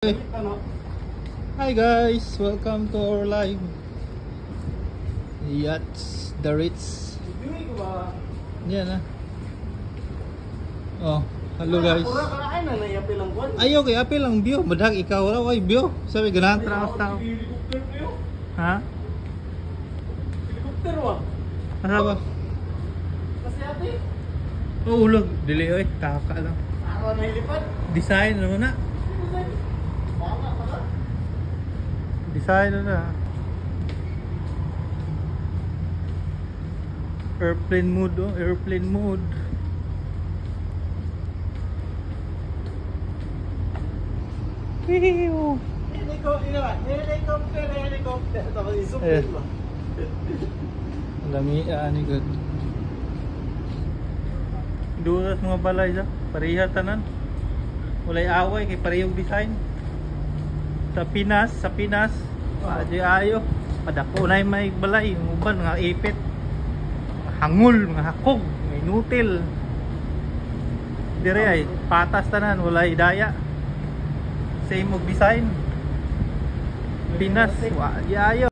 Okay. Hi guys, welcome to our live Yachts the Ritz. Yan ah. Oh, hello guys. Ayaw kay apil lang bio, madag ikaw raw ay bio. Sabi ganahan traos tao. Ha? Helicopter wa. Asa ba? Kasi ate. Oh, ulog, dili oy, taka lang. Ano na ilipad? Design ano na? Design na. Airplane mode, oh, airplane mode. Helicopter. Tapos isupin mo. Lami ani good. Duras mga balay sa pareha tanan. Walay away kay parehong design. Sa Pinas, di ayo. Padako na may balay, yung uban mga ipit. Mga hangul, mga hakog, may nutil. Dire ay patas tanan, walay daya. Same og design. Pinas, di ayo.